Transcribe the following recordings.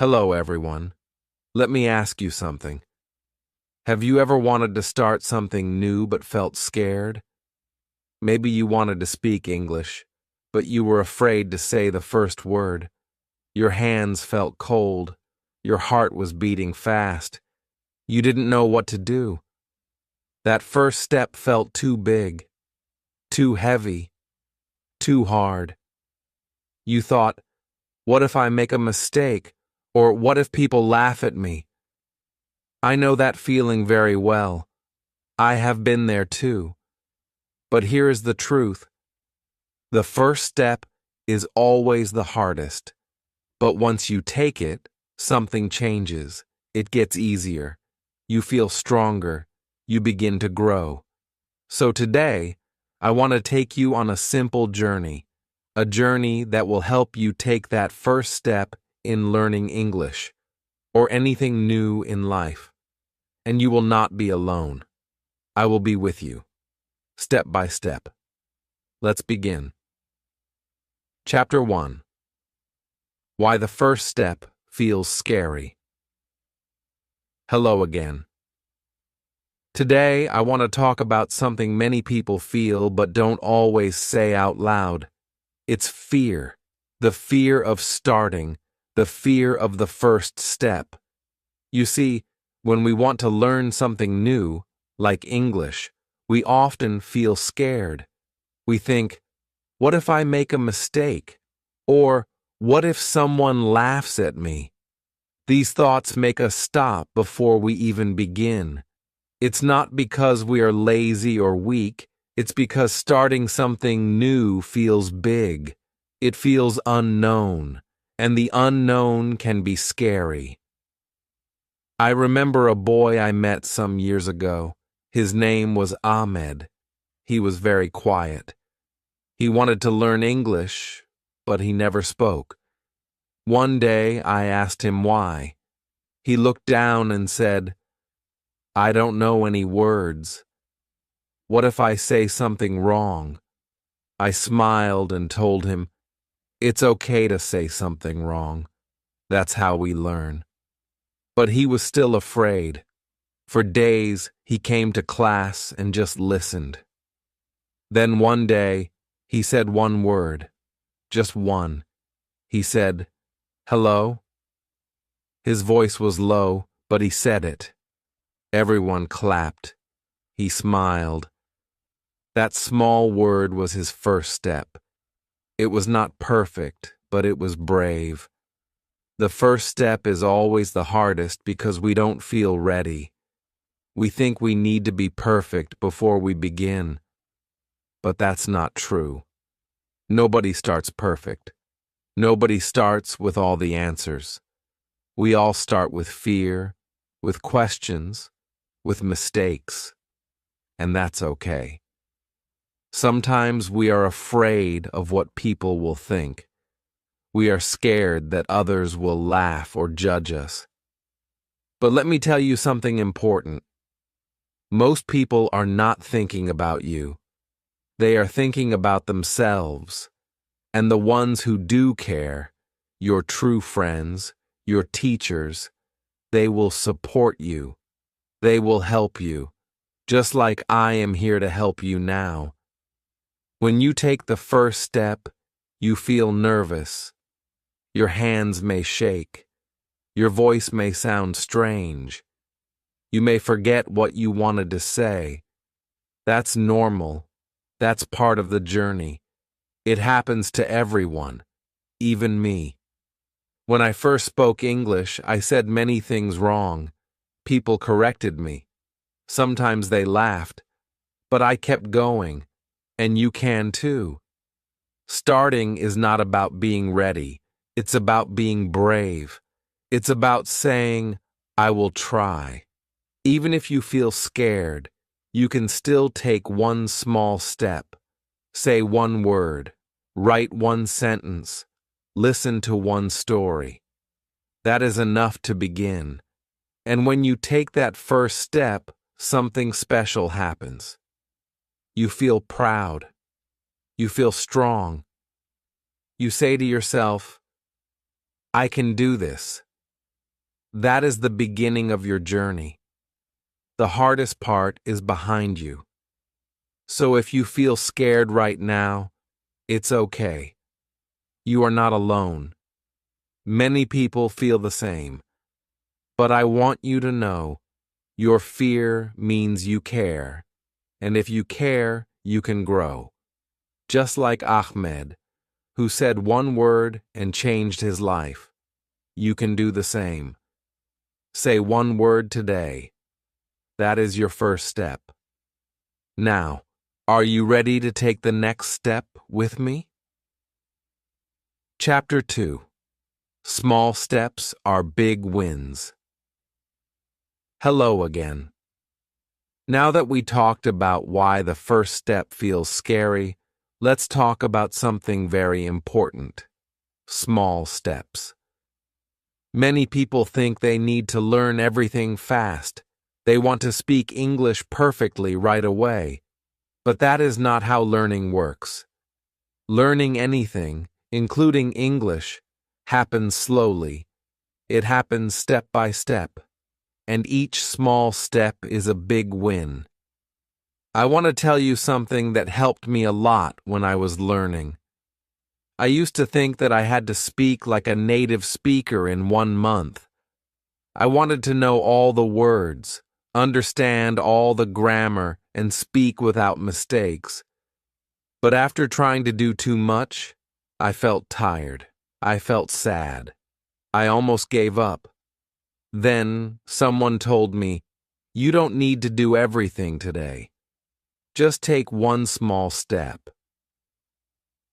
Hello, everyone. Let me ask you something. Have you ever wanted to start something new but felt scared? Maybe you wanted to speak English, but you were afraid to say the first word. Your hands felt cold. Your heart was beating fast. You didn't know what to do. That first step felt too big, too heavy, too hard. You thought, what if I make a mistake? Or what if people laugh at me? I know that feeling very well. I have been there too. But here is the truth. The first step is always the hardest. But once you take it, something changes. It gets easier. You feel stronger. You begin to grow. So today, I want to take you on a simple journey. A journey that will help you take that first step in learning English, or anything new in life. And you will not be alone. I will be with you, step by step. Let's begin. Chapter 1. Why the first step feels scary. Hello again. Today, I want to talk about something many people feel but don't always say out loud. It's fear. The fear of starting. The fear of the first step. You see, when we want to learn something new, like English, we often feel scared. We think, what if I make a mistake? Or, what if someone laughs at me? These thoughts make us stop before we even begin. It's not because we are lazy or weak, it's because starting something new feels big. It feels unknown. And the unknown can be scary. I remember a boy I met some years ago. His name was Ahmed. He was very quiet. He wanted to learn English, but he never spoke. One day I asked him why. He looked down and said, I don't know any words. What if I say something wrong? I smiled and told him, it's okay to say something wrong. That's how we learn. But he was still afraid. For days, he came to class and just listened. Then one day, he said one word. Just one. He said, hello? His voice was low, but he said it. Everyone clapped. He smiled. That small word was his first step. It was not perfect, but it was brave. The first step is always the hardest because we don't feel ready. We think we need to be perfect before we begin. But that's not true. Nobody starts perfect. Nobody starts with all the answers. We all start with fear, with questions, with mistakes. And that's okay. Sometimes we are afraid of what people will think. We are scared that others will laugh or judge us. But let me tell you something important. Most people are not thinking about you. They are thinking about themselves. And the ones who do care, your true friends, your teachers, they will support you. They will help you, just like I am here to help you now. When you take the first step, you feel nervous. Your hands may shake. Your voice may sound strange. You may forget what you wanted to say. That's normal. That's part of the journey. It happens to everyone, even me. When I first spoke English, I said many things wrong. People corrected me. Sometimes they laughed. But I kept going. And you can too. Starting is not about being ready. It's about being brave. It's about saying, I will try. Even if you feel scared, you can still take one small step. Say one word. Write one sentence. Listen to one story. That is enough to begin. And when you take that first step, something special happens. You feel proud. You feel strong. You say to yourself, I can do this. That is the beginning of your journey. The hardest part is behind you. So if you feel scared right now, it's okay. You are not alone. Many people feel the same. But I want you to know, your fear means you care. And if you care, you can grow. Just like Ahmed, who said one word and changed his life. You can do the same. Say one word today. That is your first step. Now, are you ready to take the next step with me? Chapter 2. Small steps are big wins. Hello again. Now that we talked about why the first step feels scary, let's talk about something very important. Small steps. Many people think they need to learn everything fast. They want to speak English perfectly right away. But that is not how learning works. Learning anything, including English, happens slowly. It happens step by step. And each small step is a big win. I want to tell you something that helped me a lot when I was learning. I used to think that I had to speak like a native speaker in 1 month. I wanted to know all the words, understand all the grammar, and speak without mistakes. But after trying to do too much, I felt tired. I felt sad. I almost gave up. Then someone told me, "You don't need to do everything today. Just take one small step."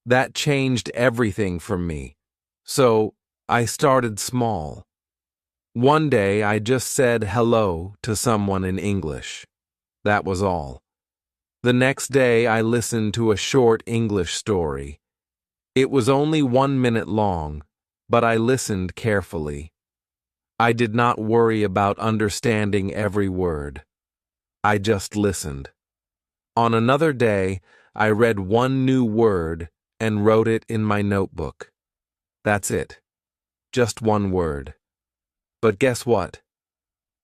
That changed everything for me. So I started small. One day I just said hello to someone in English. That was all. The next day I listened to a short English story. It was only 1 minute long, but I listened carefully. I did not worry about understanding every word. I just listened. On another day, I read one new word and wrote it in my notebook. That's it. Just one word. But guess what?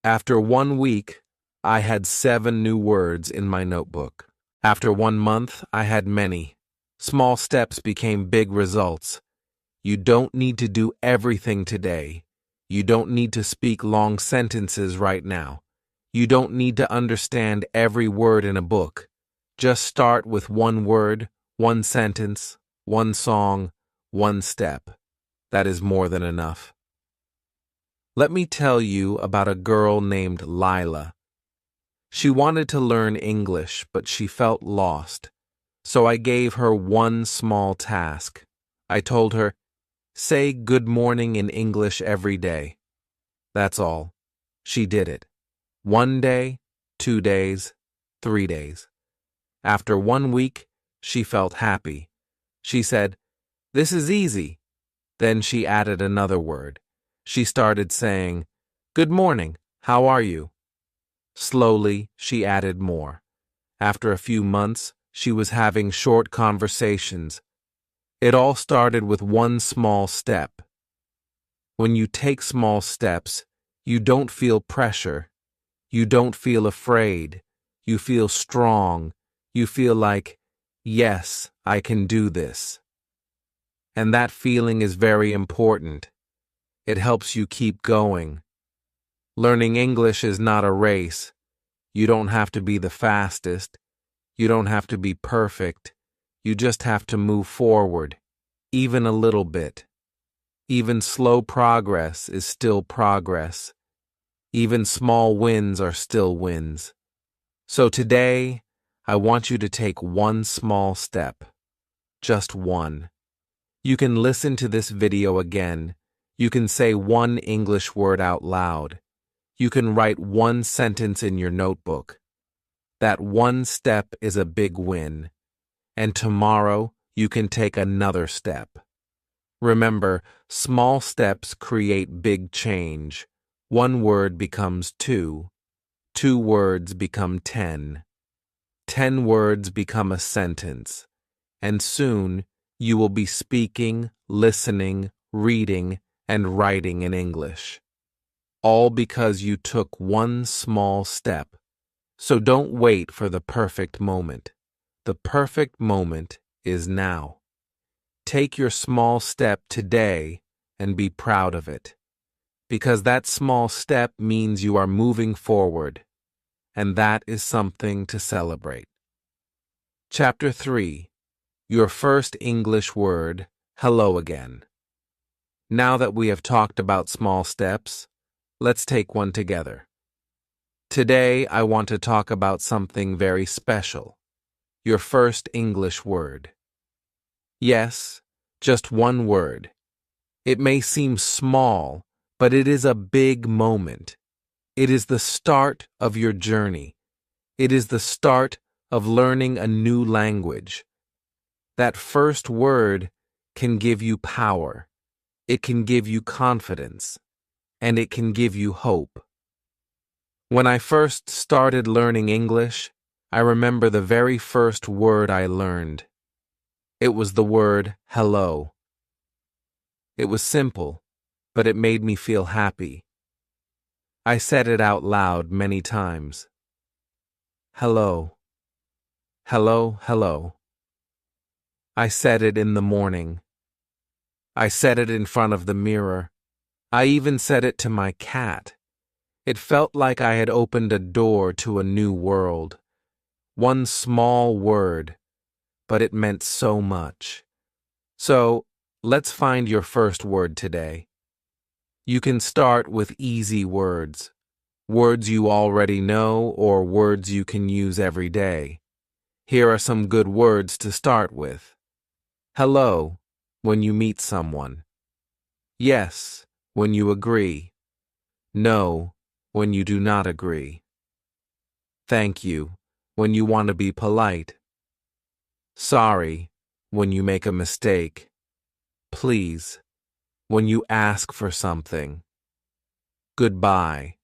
After 1 week, I had 7 new words in my notebook. After 1 month, I had many. Small steps became big results. You don't need to do everything today. You don't need to speak long sentences right now. You don't need to understand every word in a book. Just start with 1 word, 1 sentence, 1 song, 1 step. That is more than enough. Let me tell you about a girl named Lila. She wanted to learn English, but she felt lost. So I gave her one small task. I told her, "Say good morning in English every day." That's all. She did it. 1 day, 2 days, 3 days. After 1 week, she felt happy. She said, "This is easy." Then she added another word. She started saying, "Good morning, how are you?" Slowly, she added more. After a few months, she was having short conversations. It all started with one small step. When you take small steps, you don't feel pressure. You don't feel afraid. You feel strong. You feel like, yes, I can do this. And that feeling is very important. It helps you keep going. Learning English is not a race. You don't have to be the fastest. You don't have to be perfect. You just have to move forward, even a little bit. Even slow progress is still progress. Even small wins are still wins. So today, I want you to take one small step. Just one. You can listen to this video again. You can say one English word out loud. You can write one sentence in your notebook. That one step is a big win. And tomorrow, you can take another step. Remember, small steps create big change. 1 word becomes 2. 2 words become 10. 10 words become a sentence. And soon, you will be speaking, listening, reading, and writing in English. all because you took one small step. So don't wait for the perfect moment. The perfect moment is now. Take your small step today and be proud of it, because that small step means you are moving forward, and that is something to celebrate. Chapter 3. Your first English word, hello again. Now that we have talked about small steps, let's take one together. Today, I want to talk about something very special. Your first English word. Yes, just one word. It may seem small, but it is a big moment. It is the start of your journey. It is the start of learning a new language. That first word can give you power. It can give you confidence. And it can give you hope. When I first started learning English, I remember the very first word I learned. It was the word hello. It was simple, but it made me feel happy. I said it out loud many times. Hello. Hello, hello. I said it in the morning. I said it in front of the mirror. I even said it to my cat. It felt like I had opened a door to a new world. One small word, but it meant so much. So, let's find your first word today. You can start with easy words, words you already know or words you can use every day. Here are some good words to start with. Hello, when you meet someone. Yes, when you agree. No, when you do not agree. Thank you, when you want to be polite. Sorry, when you make a mistake. Please, when you ask for something. Goodbye,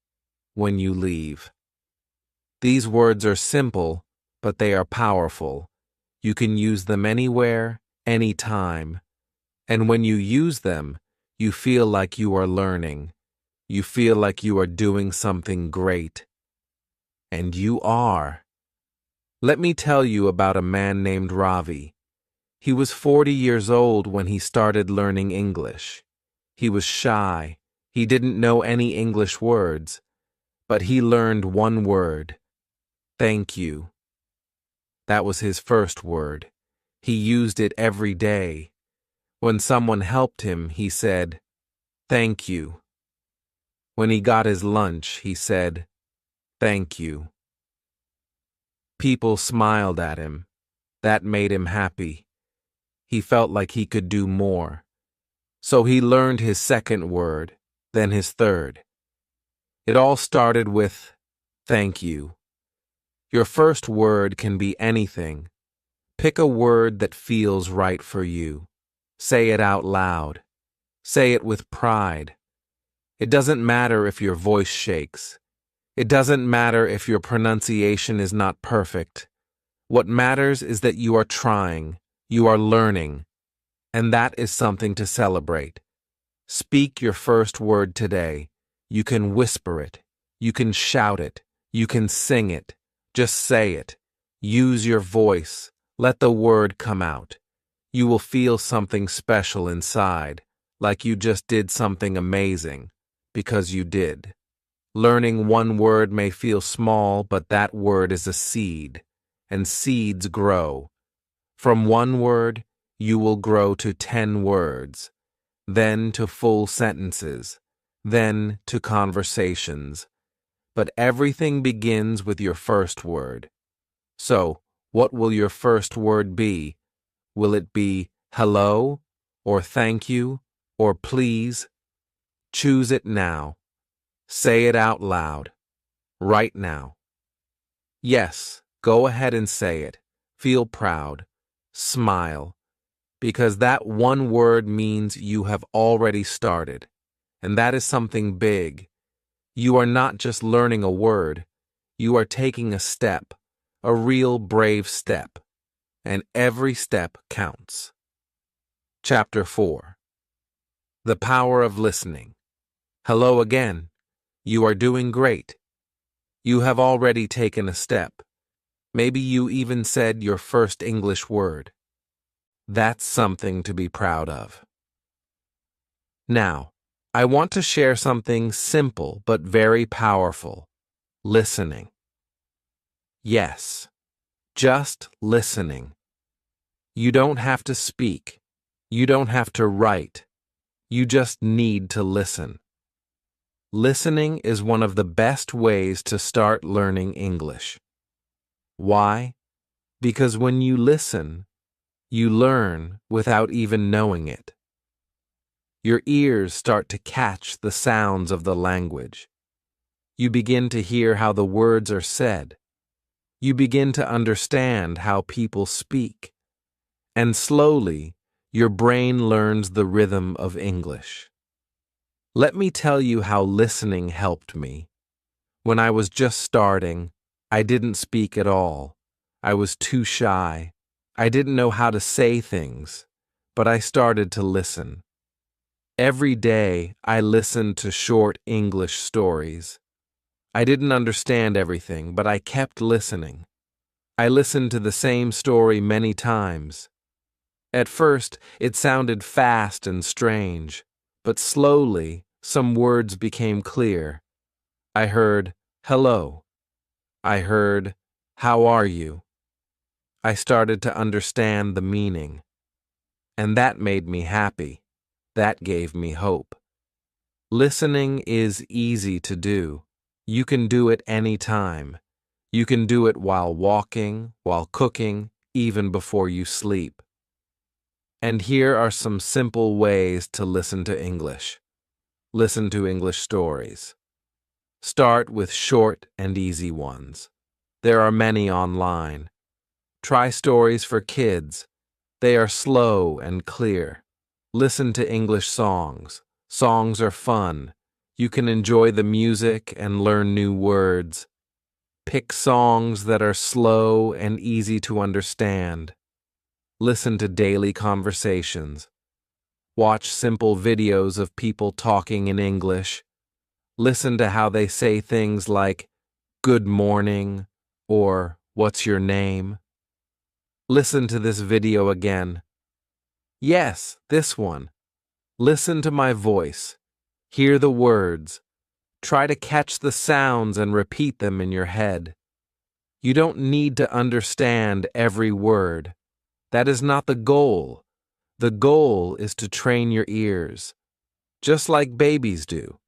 when you leave. These words are simple, but they are powerful. You can use them anywhere, anytime. And when you use them, you feel like you are learning. You feel like you are doing something great. And you are. Let me tell you about a man named Ravi. He was 40 years old when he started learning English. He was shy. He didn't know any English words. But he learned one word. Thank you. That was his first word. He used it every day. When someone helped him, he said, "Thank you." When he got his lunch, he said, "Thank you." People smiled at him. That made him happy. He felt like he could do more. So he learned his second word, then his third. It all started with, thank you. Your first word can be anything. Pick a word that feels right for you. Say it out loud. Say it with pride. It doesn't matter if your voice shakes. It doesn't matter if your pronunciation is not perfect. What matters is that you are trying, you are learning, and that is something to celebrate. Speak your first word today. You can whisper it. You can shout it. You can sing it. Just say it. Use your voice. Let the word come out. You will feel something special inside, like you just did something amazing, because you did. Learning one word may feel small, but that word is a seed, and seeds grow. From one word, you will grow to 10 words, then to full sentences, then to conversations. But everything begins with your first word. So, what will your first word be? Will it be hello, or thank you, or please? Choose it now. Say it out loud, right now. Yes, go ahead and say it. Feel proud. Smile. Because that one word means you have already started. And that is something big. You are not just learning a word. You are taking a step, a real brave step. And every step counts. Chapter 4. The Power of Listening. Hello again. You are doing great. You have already taken a step. Maybe you even said your first English word. That's something to be proud of. Now, I want to share something simple but very powerful. Listening. Yes, just listening. You don't have to speak. You don't have to write. You just need to listen. Listening is one of the best ways to start learning English. Why? Because when you listen, you learn without even knowing it. Your ears start to catch the sounds of the language. You begin to hear how the words are said. You begin to understand how people speak. And slowly, your brain learns the rhythm of English. Let me tell you how listening helped me. When I was just starting, I didn't speak at all. I was too shy. I didn't know how to say things, but I started to listen. Every day, I listened to short English stories. I didn't understand everything, but I kept listening. I listened to the same story many times. At first, it sounded fast and strange, but slowly, some words became clear. I heard, "Hello." I heard, "How are you?" I started to understand the meaning. And that made me happy. That gave me hope. Listening is easy to do. You can do it any time. You can do it while walking, while cooking, even before you sleep. And here are some simple ways to listen to English. Listen to English stories. Start with short and easy ones. There are many online. Try stories for kids. They are slow and clear. Listen to English songs. Songs are fun. You can enjoy the music and learn new words. Pick songs that are slow and easy to understand. Listen to daily conversations. Watch simple videos of people talking in English. Listen to how they say things like, "Good morning," or "What's your name?" Listen to this video again. Yes, this one. Listen to my voice. Hear the words. Try to catch the sounds and repeat them in your head. You don't need to understand every word. That is not the goal. The goal is to train your ears, just like babies do.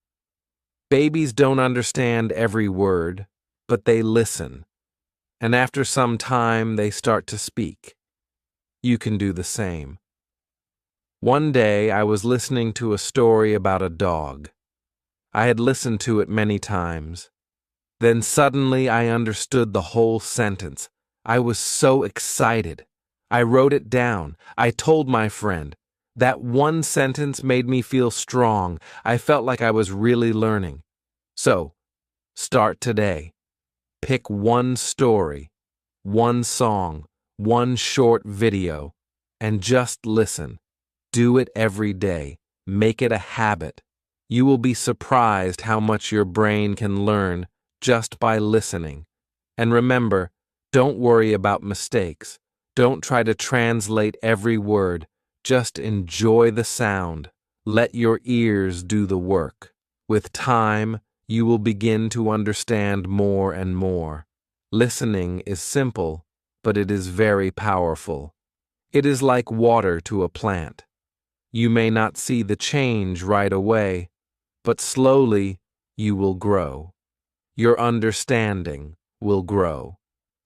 Babies don't understand every word, but they listen. And after some time, they start to speak. You can do the same. One day, I was listening to a story about a dog. I had listened to it many times. Then suddenly I understood the whole sentence. I was so excited. I wrote it down. I told my friend. That one sentence made me feel strong. I felt like I was really learning. So, start today. Pick one story, one song, one short video, and just listen. Do it every day. Make it a habit. You will be surprised how much your brain can learn just by listening. And remember, don't worry about mistakes. Don't try to translate every word. Just enjoy the sound. Let your ears do the work. With time, you will begin to understand more and more. Listening is simple, but it is very powerful. It is like water to a plant. You may not see the change right away, but slowly you will grow. Your understanding will grow.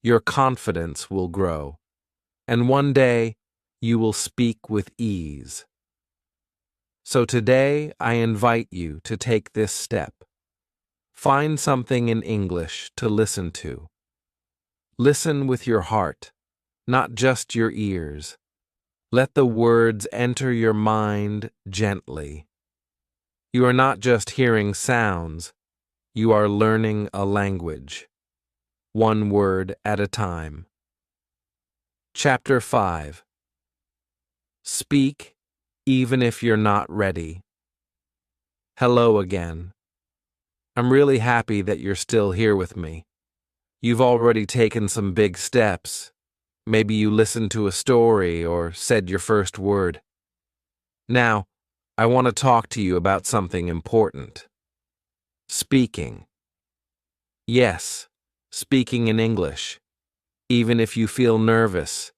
Your confidence will grow. And one day, you will speak with ease. So today, I invite you to take this step. Find something in English to listen to. Listen with your heart, not just your ears. Let the words enter your mind gently. You are not just hearing sounds, you are learning a language. One word at a time. Chapter 5. Speak, even if you're not ready. Hello again. I'm really happy that you're still here with me. You've already taken some big steps. Maybe you listened to a story or said your first word. Now, I want to talk to you about something important. Speaking. Yes, speaking in English. Even if you feel nervous,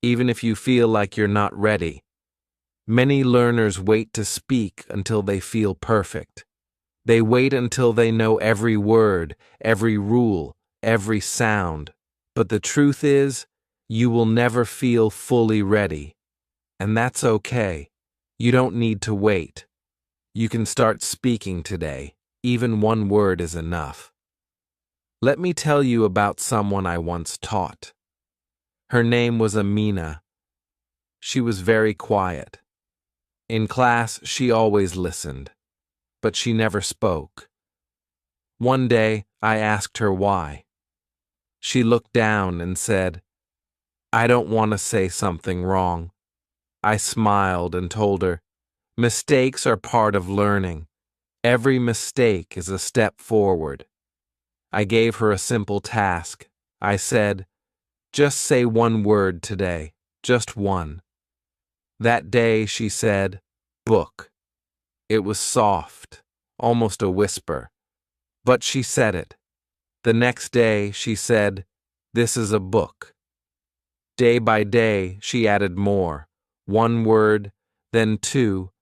even if you feel like you're not ready. Many learners wait to speak until they feel perfect. They wait until they know every word, every rule, every sound. But the truth is, you will never feel fully ready. And that's okay. You don't need to wait. You can start speaking today. Even one word is enough. Let me tell you about someone I once taught. Her name was Amina. She was very quiet. In class, she always listened, but she never spoke. One day, I asked her why. She looked down and said, "I don't want to say something wrong." I smiled and told her, "Mistakes are part of learning. Every mistake is a step forward." I gave her a simple task. I said, "Just say one word today, just one." That day she said, "Book." It was soft, almost a whisper, but she said it. The next day she said, "This is a book." Day by day she added more, one word, then two,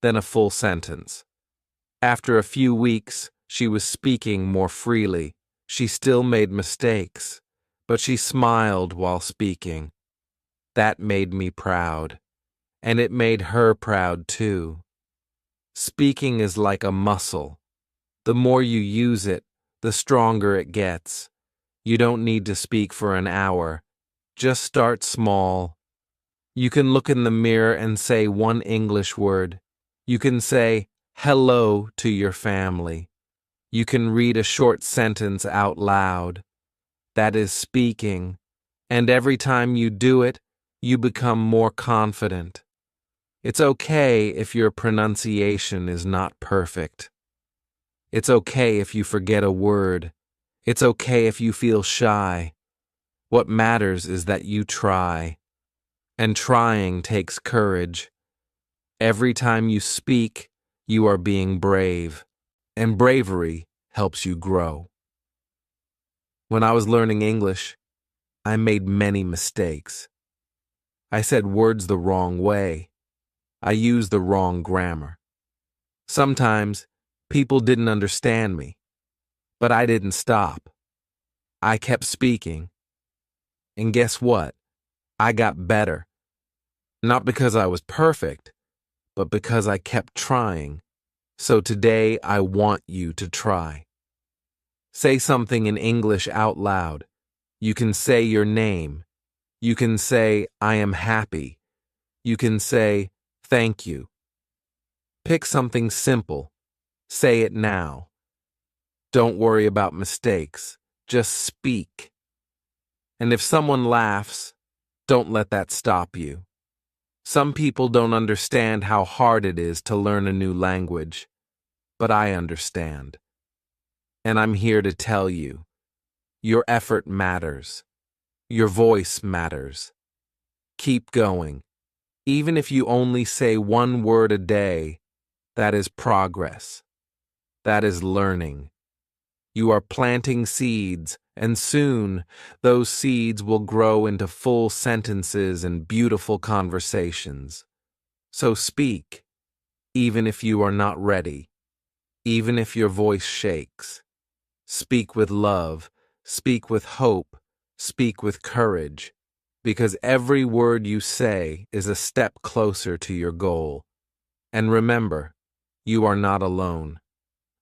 then a full sentence. After a few weeks, she was speaking more freely. She still made mistakes, but she smiled while speaking. That made me proud, and it made her proud too. Speaking is like a muscle. The more you use it, the stronger it gets. You don't need to speak for an hour. Just start small. You can look in the mirror and say one English word. You can say hello to your family. You can read a short sentence out loud. That is speaking. And every time you do it, you become more confident. It's okay if your pronunciation is not perfect. It's okay if you forget a word. It's okay if you feel shy. What matters is that you try. And trying takes courage. Every time you speak, you are being brave. And bravery helps you grow. When I was learning English, I made many mistakes. I said words the wrong way. I used the wrong grammar. Sometimes, people didn't understand me. But I didn't stop. I kept speaking. And guess what? I got better. Not because I was perfect, but because I kept trying. So today I want you to try. Say something in English out loud. You can say your name. You can say, "I am happy." You can say, "Thank you." Pick something simple. Say it now. Don't worry about mistakes. Just speak. And if someone laughs, don't let that stop you. Some people don't understand how hard it is to learn a new language, but I understand. And I'm here to tell you, your effort matters. Your voice matters. Keep going. Even if you only say one word a day, that is progress. That is learning. You are planting seeds, and soon those seeds will grow into full sentences and beautiful conversations. So speak, even if you are not ready, even if your voice shakes. Speak with love, speak with hope, speak with courage, because every word you say is a step closer to your goal. And remember, you are not alone.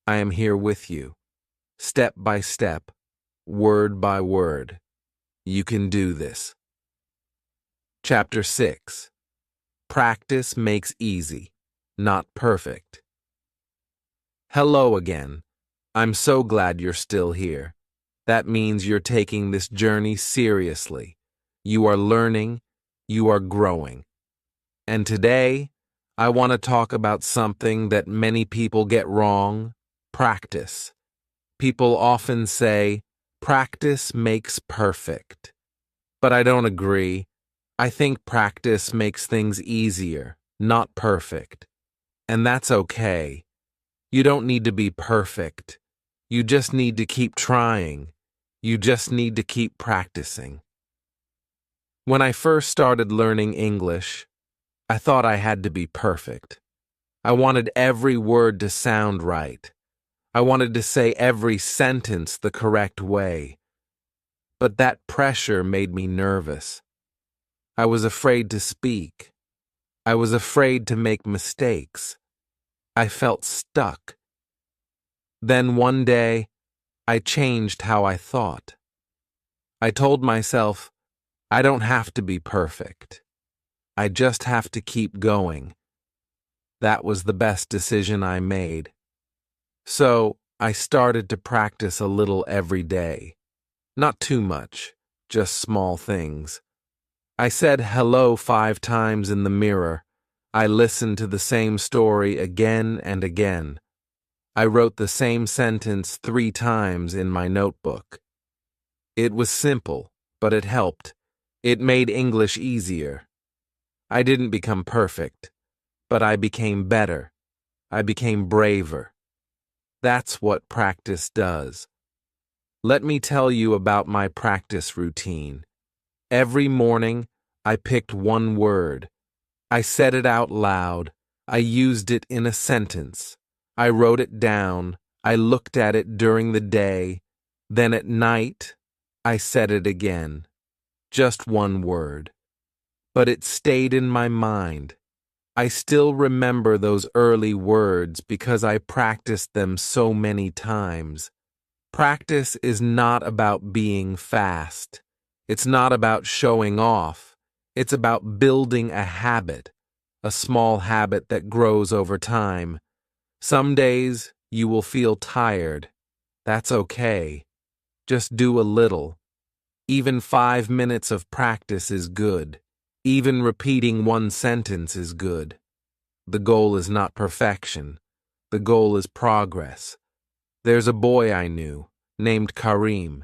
I am here with you. Step by step, word by word. You can do this. Chapter 6. Practice makes easy, not perfect. Hello again. I'm so glad you're still here. That means you're taking this journey seriously. You are learning, you are growing. And today, I want to talk about something that many people get wrong: practice. People often say, practice makes perfect. But I don't agree. I think practice makes things easier, not perfect. And that's okay. You don't need to be perfect. You just need to keep trying. You just need to keep practicing. When I first started learning English, I thought I had to be perfect. I wanted every word to sound right. I wanted to say every sentence the correct way. But that pressure made me nervous. I was afraid to speak. I was afraid to make mistakes. I felt stuck. Then one day, I changed how I thought. I told myself, I don't have to be perfect. I just have to keep going. That was the best decision I made. So, I started to practice a little every day. Not too much, just small things. I said hello 5 times in the mirror. I listened to the same story again and again. I wrote the same sentence 3 times in my notebook. It was simple, but it helped. It made English easier. I didn't become perfect, but I became better. I became braver. That's what practice does. Let me tell you about my practice routine. Every morning, I picked one word. I said it out loud. I used it in a sentence. I wrote it down. I looked at it during the day. Then at night, I said it again. Just one word. But it stayed in my mind. I still remember those early words because I practiced them so many times. Practice is not about being fast. It's not about showing off. It's about building a habit, a small habit that grows over time. Some days you will feel tired. That's okay. Just do a little. Even 5 minutes of practice is good. Even repeating one sentence is good. The goal is not perfection. The goal is progress. There's a boy I knew, named Karim.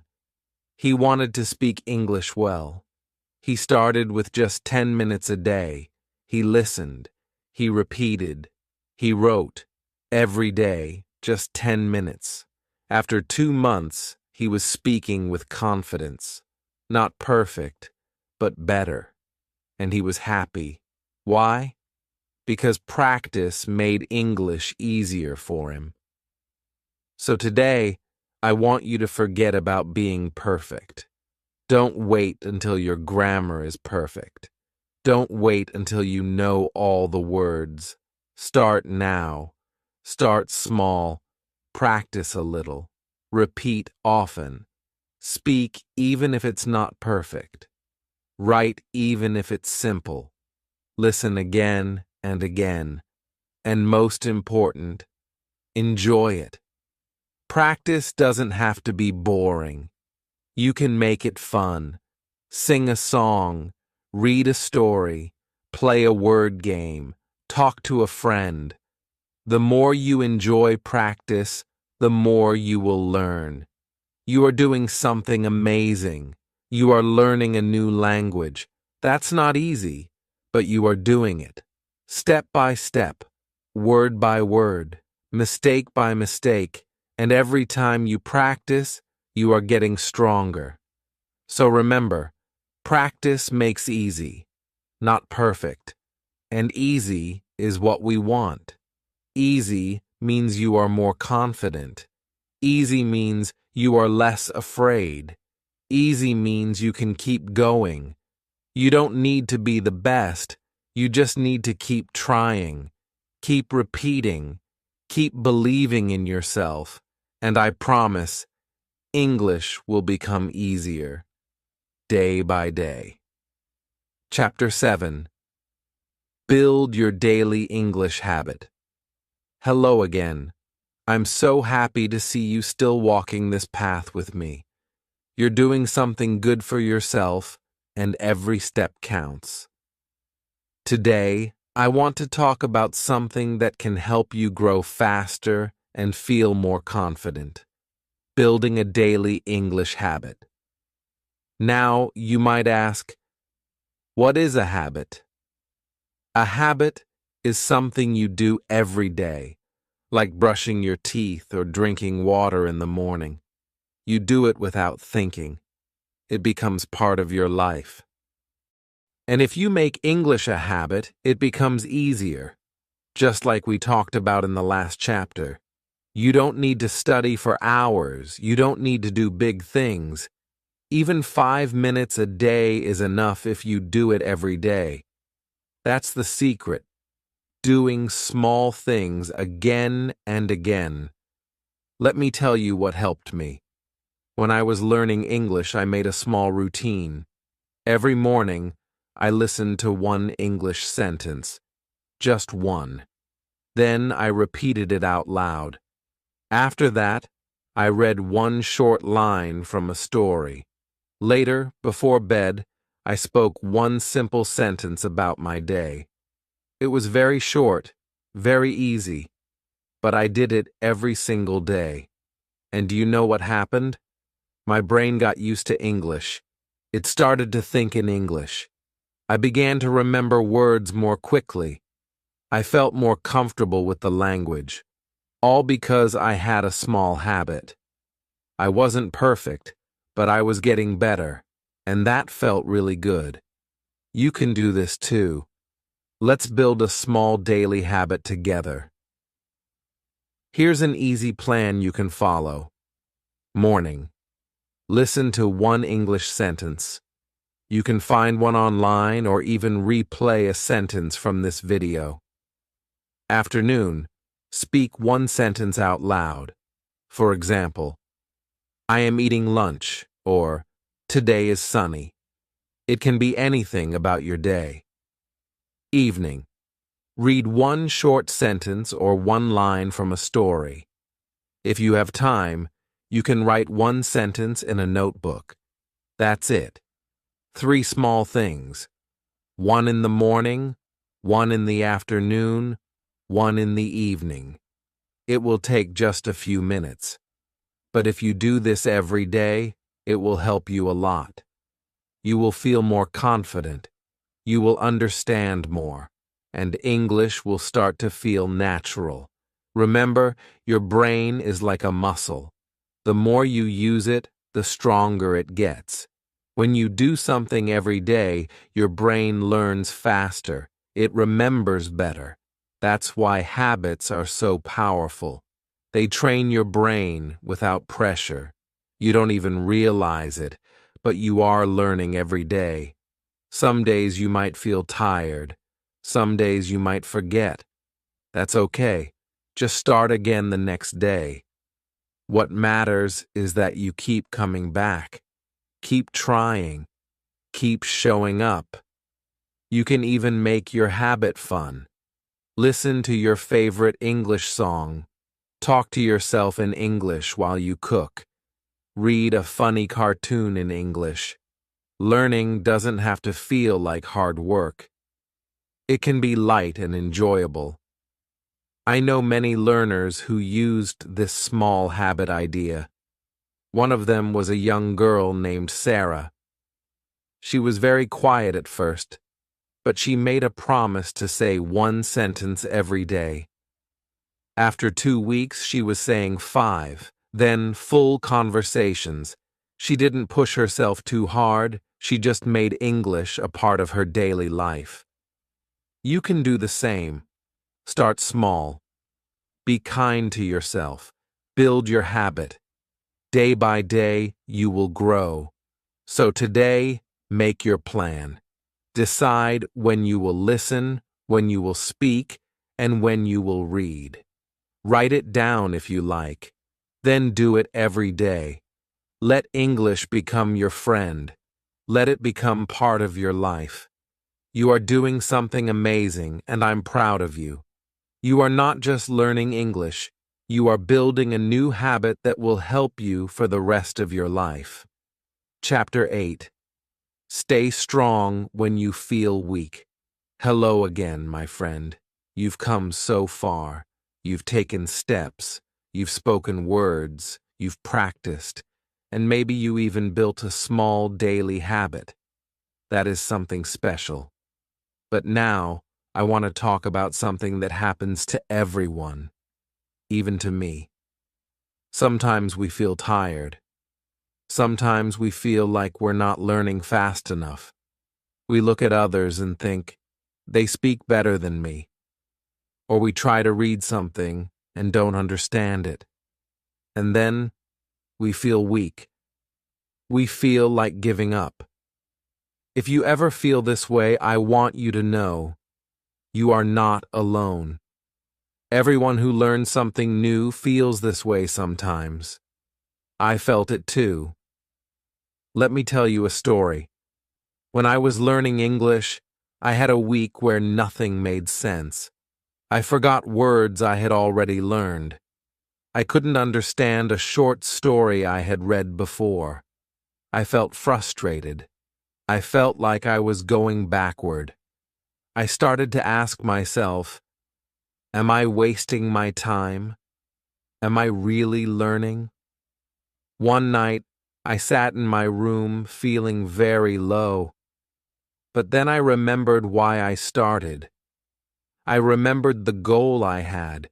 He wanted to speak English well. He started with just 10 minutes a day. He listened. He repeated. He wrote. Every day, just 10 minutes. After 2 months, he was speaking with confidence. Not perfect, but better. And he was happy. Why? Because practice made English easier for him. So today, I want you to forget about being perfect. Don't wait until your grammar is perfect. Don't wait until you know all the words. Start now. Start small. Practice a little. Repeat often. Speak even if it's not perfect. Write even if it's simple. Listen again and again. And most important, enjoy it. Practice doesn't have to be boring. You can make it fun. Sing a song, read a story, play a word game, talk to a friend. The more you enjoy practice, the more you will learn. You are doing something amazing. You are learning a new language. That's not easy, but you are doing it. Step by step, word by word, mistake by mistake, and every time you practice, you are getting stronger. So remember, practice makes easy, not perfect. And easy is what we want. Easy means you are more confident. Easy means you are less afraid. Easy means you can keep going. You don't need to be the best. You just need to keep trying. Keep repeating. Keep believing in yourself. And I promise, English will become easier, day by day. Chapter 7. Build your daily English habit. Hello again. I'm so happy to see you still walking this path with me. You're doing something good for yourself, and every step counts. Today, I want to talk about something that can help you grow faster and feel more confident. building a daily English habit. Now, you might ask, what is a habit? A habit is something you do every day, like brushing your teeth or drinking water in the morning. You do it without thinking. It becomes part of your life. And if you make English a habit, it becomes easier. Just like we talked about in the last chapter. You don't need to study for hours. You don't need to do big things. Even 5 minutes a day is enough if you do it every day. That's the secret. Doing small things again and again. Let me tell you what helped me. When I was learning English, I made a small routine. Every morning, I listened to one English sentence. Just one. Then I repeated it out loud. After that, I read one short line from a story. Later, before bed, I spoke one simple sentence about my day. It was very short, very easy, but I did it every single day. And do you know what happened? My brain got used to English. It started to think in English. I began to remember words more quickly. I felt more comfortable with the language, all because I had a small habit. I wasn't perfect, but I was getting better, and that felt really good. You can do this too. Let's build a small daily habit together. Here's an easy plan you can follow. Morning. Listen to one English sentence. You can find one online or even replay a sentence from this video. Afternoon. Speak one sentence out loud. For example, I am eating lunch, or today is sunny. It can be anything about your day. Evening. Read one short sentence or one line from a story. If you have time, you can write one sentence in a notebook. That's it. 3 small things. One in the morning, one in the afternoon, one in the evening. It will take just a few minutes. But if you do this every day, it will help you a lot. You will feel more confident. You will understand more. And English will start to feel natural. Remember, your brain is like a muscle. The more you use it, the stronger it gets. When you do something every day, your brain learns faster. It remembers better. That's why habits are so powerful. They train your brain without pressure. You don't even realize it, but you are learning every day. Some days you might feel tired. Some days you might forget. That's okay. Just start again the next day. What matters is that you keep coming back. Keep trying. Keep showing up. You can even make your habit fun. Listen to your favorite English song. Talk to yourself in English while you cook. Read a funny cartoon in English. Learning doesn't have to feel like hard work. It can be light and enjoyable. I know many learners who used this small habit idea. One of them was a young girl named Sarah. She was very quiet at first, but she made a promise to say one sentence every day. After 2 weeks, she was saying 5, then full conversations. She didn't push herself too hard, she just made English a part of her daily life. You can do the same. Start small. Be kind to yourself. Build your habit. Day by day, you will grow. So today, make your plan. Decide when you will listen, when you will speak, and when you will read. Write it down if you like. Then do it every day. Let English become your friend. Let it become part of your life. You are doing something amazing, and I'm proud of you. You are not just learning English. You are building a new habit that will help you for the rest of your life. Chapter 8. Stay strong when you feel weak. Hello again, my friend. You've come so far. You've taken steps. You've spoken words. you've practiced, and maybe you even built a small daily habit. That is something special. But now, I want to talk about something that happens to everyone, even to me. Sometimes we feel tired. Sometimes we feel like we're not learning fast enough. We look at others and think, they speak better than me. Or we try to read something and don't understand it. And then we feel weak. We feel like giving up. If you ever feel this way, I want you to know you are not alone. Everyone who learns something new feels this way sometimes. I felt it too. Let me tell you a story. When I was learning English, I had a week where nothing made sense. I forgot words I had already learned. I couldn't understand a short story I had read before. I felt frustrated. I felt like I was going backward. I started to ask myself, am I wasting my time? Am I really learning? One night, I sat in my room feeling very low. But then I remembered why I started. I remembered the goal I had,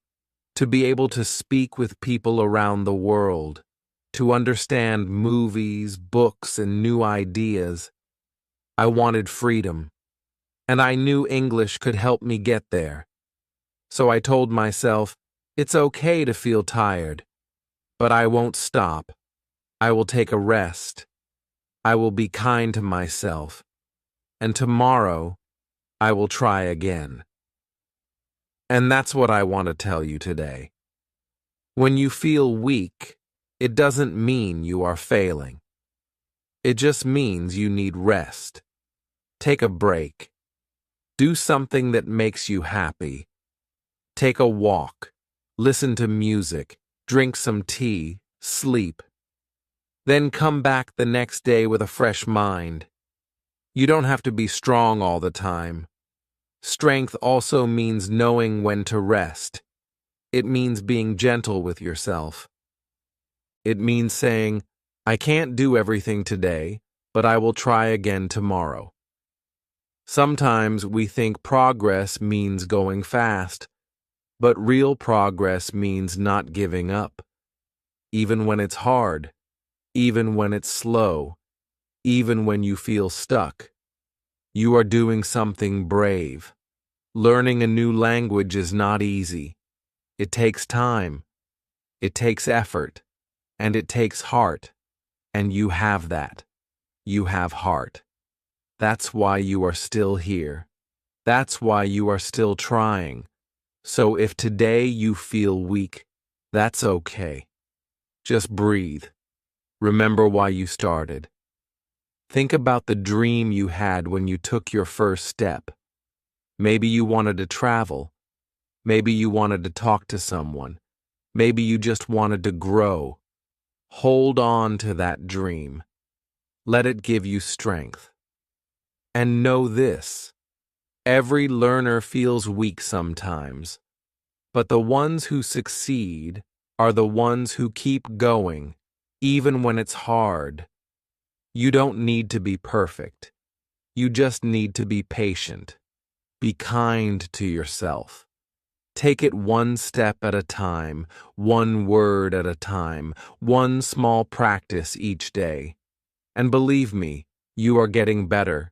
to be able to speak with people around the world, to understand movies, books, and new ideas. I wanted freedom, and I knew English could help me get there. So I told myself, it's okay to feel tired, but I won't stop. I will take a rest. I will be kind to myself. And tomorrow, I will try again. And that's what I want to tell you today. When you feel weak, it doesn't mean you are failing. It just means you need rest. Take a break. Do something that makes you happy. Take a walk. Listen to music. Drink some tea. Sleep. Then come back the next day with a fresh mind. You don't have to be strong all the time. Strength also means knowing when to rest. It means being gentle with yourself. It means saying, I can't do everything today, but I will try again tomorrow. Sometimes we think progress means going fast, but real progress means not giving up. Even when it's hard, even when it's slow, even when you feel stuck. You are doing something brave. Learning a new language is not easy. It takes time. It takes effort. And it takes heart. And you have that. You have heart. That's why you are still here. That's why you are still trying. So if today you feel weak, that's okay. Just breathe. Remember why you started. Think about the dream you had when you took your first step. Maybe you wanted to travel. Maybe you wanted to talk to someone. Maybe you just wanted to grow. Hold on to that dream. Let it give you strength. And know this: every learner feels weak sometimes, but the ones who succeed are the ones who keep going, even when it's hard. You don't need to be perfect. You just need to be patient. Be kind to yourself. Take it one step at a time, one word at a time, one small practice each day. And believe me, you are getting better.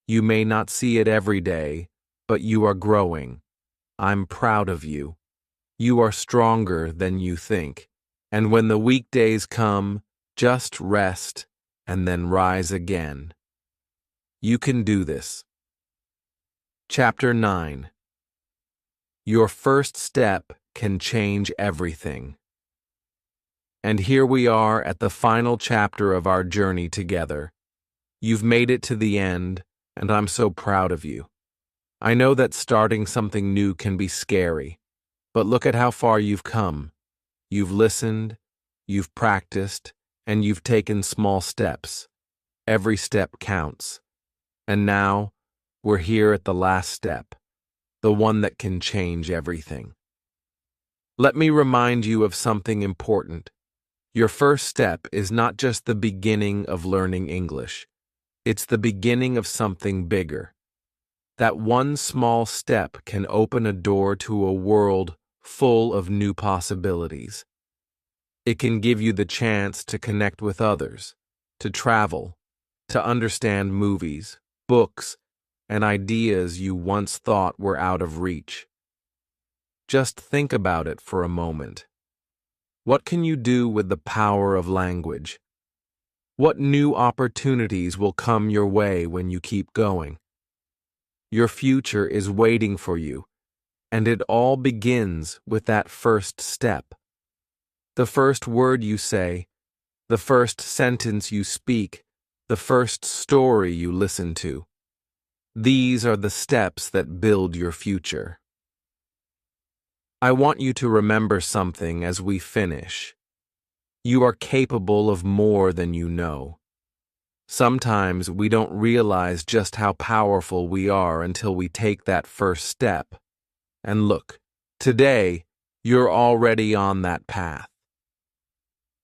You may not see it every day, but you are growing. I'm proud of you. You are stronger than you think. And when the weekdays come, just rest and then rise again. You can do this. Chapter 9. Your first step can change everything. And here we are at the final chapter of our journey together. You've made it to the end, and I'm so proud of you. I know that starting something new can be scary, but look at how far you've come. You've listened, you've practiced, and you've taken small steps. Every step counts. And now, we're here at the last step, the one that can change everything. Let me remind you of something important. Your first step is not just the beginning of learning English. It's the beginning of something bigger. That one small step can open a door to a world full of new possibilities. It can give you the chance to connect with others, to travel, to understand movies, books, and ideas you once thought were out of reach. Just think about it for a moment. What can you do with the power of language? What new opportunities will come your way when you keep going? Your future is waiting for you, and it all begins with that first step. The first word you say, the first sentence you speak, the first story you listen to. These are the steps that build your future. I want you to remember something as we finish. You are capable of more than you know. Sometimes we don't realize just how powerful we are until we take that first step. And look, today, you're already on that path.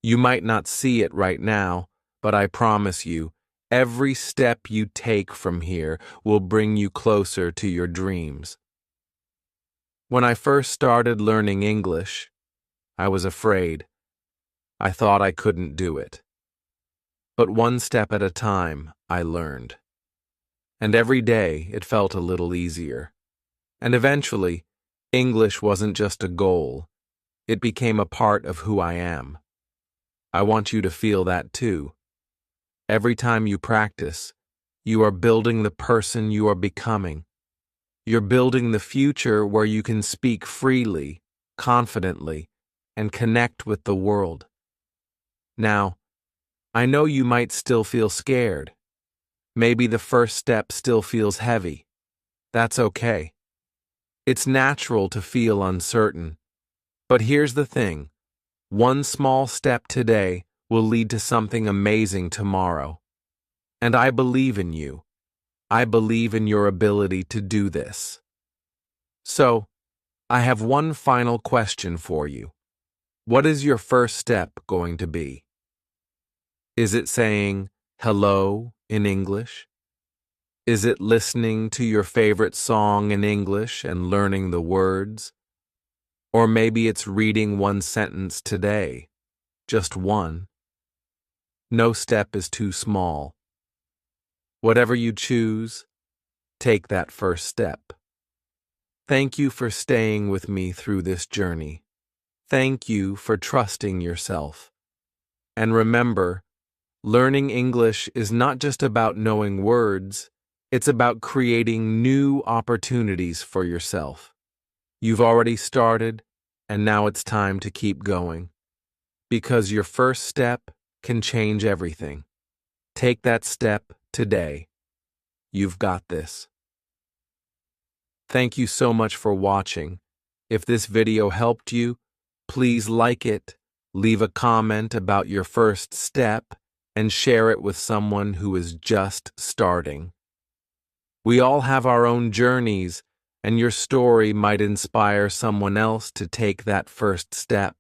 You might not see it right now, but I promise you, every step you take from here will bring you closer to your dreams. When I first started learning English, I was afraid. I thought I couldn't do it. But one step at a time, I learned. And every day, it felt a little easier. And eventually, English wasn't just a goal. It became a part of who I am. I want you to feel that too. Every time you practice, you are building the person you are becoming. You're building the future where you can speak freely, confidently, and connect with the world. Now, I know you might still feel scared. Maybe the first step still feels heavy. That's okay. It's natural to feel uncertain. But here's the thing. One small step today will lead to something amazing tomorrow. And I believe in you. I believe in your ability to do this. So, I have one final question for you. What is your first step going to be? Is it saying hello in English? Is it listening to your favorite song in English and learning the words? Or maybe it's reading one sentence today, just one. No step is too small. Whatever you choose, take that first step. Thank you for staying with me through this journey. Thank you for trusting yourself. And remember, learning English is not just about knowing words, it's about creating new opportunities for yourself. You've already started, and now it's time to keep going. Because your first step can change everything. Take that step today. You've got this. Thank you so much for watching. If this video helped you, please like it, leave a comment about your first step, and share it with someone who is just starting. We all have our own journeys, and your story might inspire someone else to take that first step.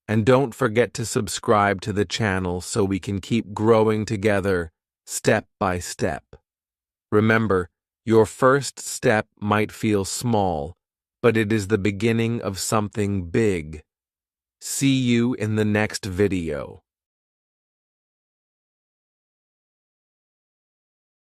And don't forget to subscribe to the channel so we can keep growing together, step by step. Remember, your first step might feel small, but it is the beginning of something big. See you in the next video.